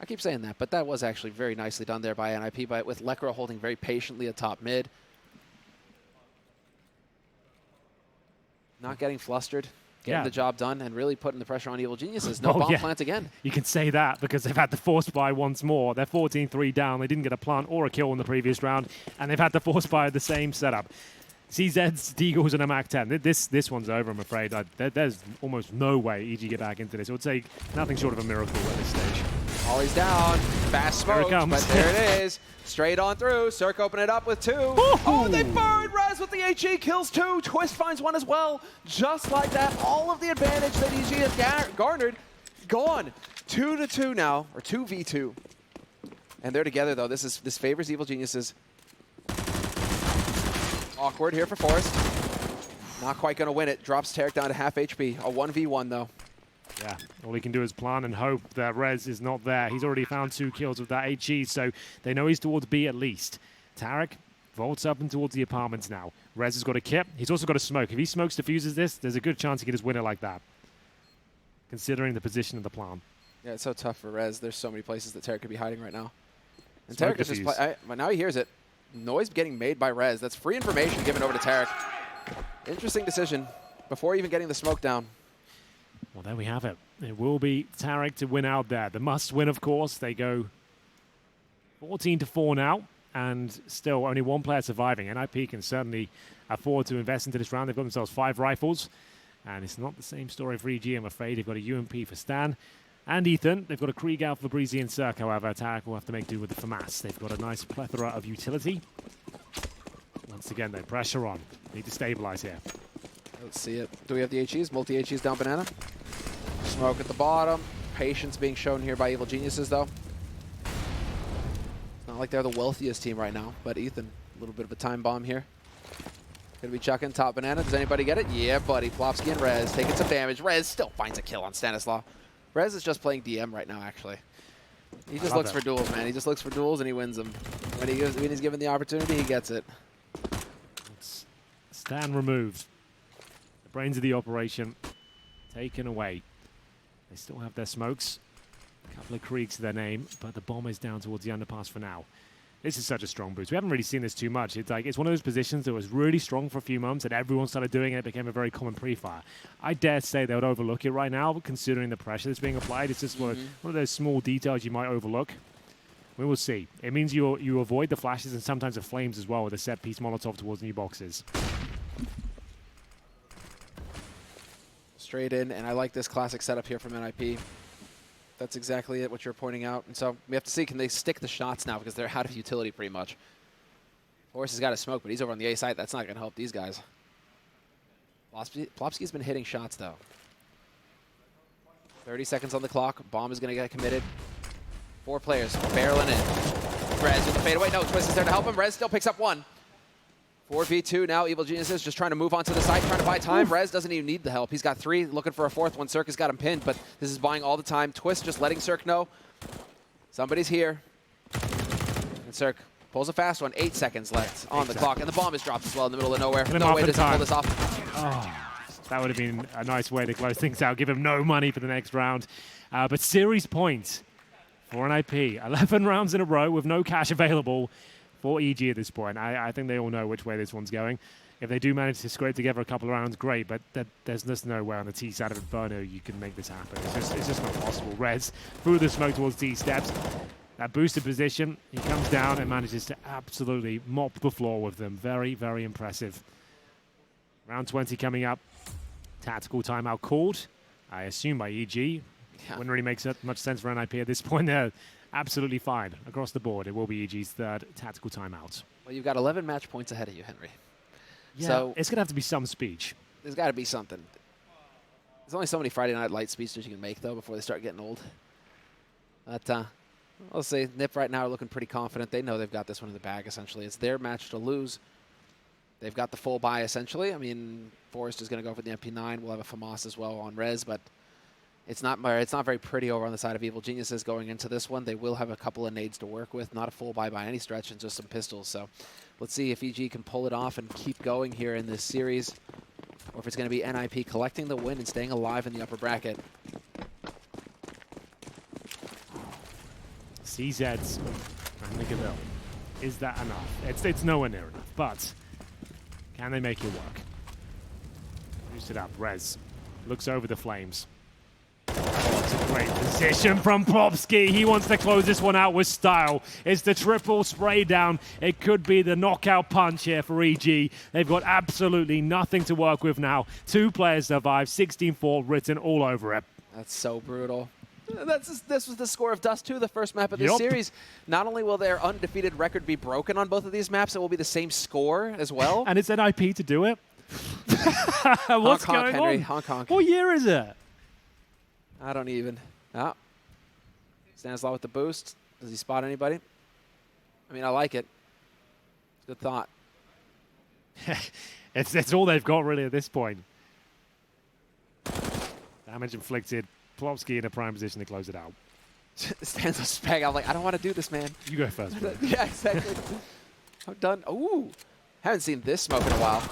I keep saying that, but that was actually very nicely done there by NiP, with Lekro holding very patiently atop mid. Not getting flustered, getting the job done, and really putting the pressure on Evil Geniuses. No bomb plant again. You can say that because they've had to force buy once more. They're 14-3 down. They didn't get a plant or a kill in the previous round, and they've had to force buy the same setup. CZ's Deagles and a MAC-10. This one's over, I'm afraid. There's almost no way EG get back into this. It would take nothing short of a miracle at this stage. Always down. Fast smoke, but there it is. Straight on through. CeRq open it up with 2. Oh, they burned REZ with the HE. Kills 2. Twist finds 1 as well. Just like that, all of the advantage that EG has garnered, gone. 2-2 now, or 2v2. And they're together, though. This favors Evil Geniuses. Awkward here for Forrest. Not quite going to win it. Drops Tarik down to half HP. A 1v1, though. Yeah, all he can do is plan and hope that REZ is not there. He's already found 2 kills with that HE, so they know he's towards B at least. Tarik vaults up and towards the apartments now. REZ has got a kit. He's also got a smoke. If he smokes defuses this, there's a good chance he can just win it like that, considering the position of the plan. Yeah, it's so tough for REZ. There's so many places that Tarik could be hiding right now. And Smoke Tarik is just but now he hears it. Noise getting made by REZ. That's free information given over to Tarik. Interesting decision before even getting the smoke down. Well, there we have it. It will be Tarik to win out there. The must win, of course. They go 14-4 now, and still only 1 player surviving. NiP can certainly afford to invest into this round. They've got themselves 5 rifles, and it's not the same story for EG, I'm afraid. They've got a UMP for Stan and Ethan. They've got a Krieg out for Brehze and CeRq, however. Tarik will have to make do with the FAMAS. They've got a nice plethora of utility. Once again, though, pressure on. Need to stabilize here. Let's see it. Do we have the HEs? Multi-HEs down banana. Smoke at the bottom. Patience being shown here by Evil Geniuses, though. It's not like they're the wealthiest team right now, but Ethan, a little bit of a time bomb here. Gonna be chucking top banana. Does anybody get it? Yeah, buddy. Plopski and REZ taking some damage. REZ still finds a kill on Stanislaw. REZ is just playing DM right now, actually. He just looks for duels, man. He just looks for duels and he wins them. When he's given the opportunity, he gets it. It's Stan removed. The brains of the operation taken away. They still have their smokes. A couple of Kriegs to their name, but the bomb is down towards the underpass for now. This is such a strong boost. We haven't really seen this too much. It's like it's one of those positions that was really strong for a few months, and everyone started doing it. It became a very common pre-fire. I dare say they would overlook it right now, considering the pressure that's being applied. It's just one of those small details you might overlook. We will see. It means you avoid the flashes and sometimes the flames as well with a set-piece Molotov towards new boxes. Straight in, and I like this classic setup here from NiP. That's exactly it, what you're pointing out. And so we have to see, can they stick the shots now, because they're out of utility pretty much. Forrest has got a smoke, but he's over on the A side. That's not going to help these guys. Plopski's been hitting shots, though. 30 seconds on the clock. Bomb is going to get committed. 4 players barreling in. REZ with the fadeaway. No, Twist is there to help him. REZ still picks up 1. 4v2 now. Evil Geniuses just trying to move onto the side, trying to buy time. REZ doesn't even need the help. He's got 3, looking for a 4th one. CeRq has got him pinned, but this is buying all the time. Twist just letting CeRq know somebody's here. And CeRq pulls a fast one. 8 seconds left on the clock, and the bomb is dropped as well in the middle of nowhere. No way to pull this off. Oh, that would have been a nice way to close things out. Give him no money for the next round. But series point for NiP. 11 rounds in a row with no cash available for EG at this point. I think they all know which way this one's going. If they do manage to scrape together a couple of rounds, great, but there's just no way on the T side of Inferno you can make this happen. It's just not possible. REZ through the smoke towards T steps. That boosted position, he comes down and manages to absolutely mop the floor with them. Very, very impressive. Round 20 coming up. Tactical timeout called, I assume by EG. Yeah. Wouldn't really make much sense for NiP at this point. They're absolutely fine across the board. It will be EG's 3rd tactical timeout. Well, you've got 11 match points ahead of you, Henry. Yeah, so it's going to have to be some speech. There's got to be something. There's only so many Friday Night Light speeches you can make, though, before they start getting old. But I'll say NiP right now are looking pretty confident. They know they've got this one in the bag, essentially. It's their match to lose. They've got the full buy, essentially. I mean, Forrest is going to go for the MP9. We'll have a FAMAS as well on REZ, but it's not very pretty over on the side of Evil Geniuses going into this one. They will have a couple of nades to work with. Not a full buy by any stretch, and just some pistols. So let's see if EG can pull it off and keep going here in this series, or if it's going to be NiP collecting the win and staying alive in the upper bracket. CZ's and Nicolas. Is that enough? It's nowhere near enough, but can they make it work? Boost it up. REZ looks over the flames. Oh, it's a great position from Plopski. He wants to close this one out with style. It's the triple spray down. It could be the knockout punch here for EG. They've got absolutely nothing to work with now. 2 players survive, 16-4 written all over it. That's so brutal. This was the score of Dust 2, the first map of this series. Not only will their undefeated record be broken on both of these maps, it will be the same score as well. And it's NiP to do it? What's going Henry, on? Honk, honk. What year is it? I don't even. Oh. Stanislaw with the boost. Does he spot anybody? I mean, I like it. Good thought. It's all they've got really at this point. Damage inflicted. Plopski in a prime position to close it out. Stanislaw's spag. I'm like, I don't want to do this, man. You go first, bro. Yeah, exactly. I'm done. Ooh. Haven't seen this smoke in a while.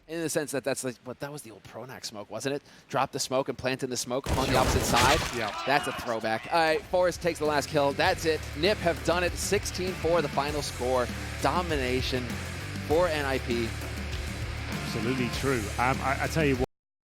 In the sense that that was the old Pronax smoke, wasn't it? Drop the smoke and plant in the smoke on the opposite side. Yeah. That's a throwback. All right, Forrest takes the last kill. That's it. NiP have done it. 16-4 the final score. Domination for NiP. Absolutely true. I tell you what.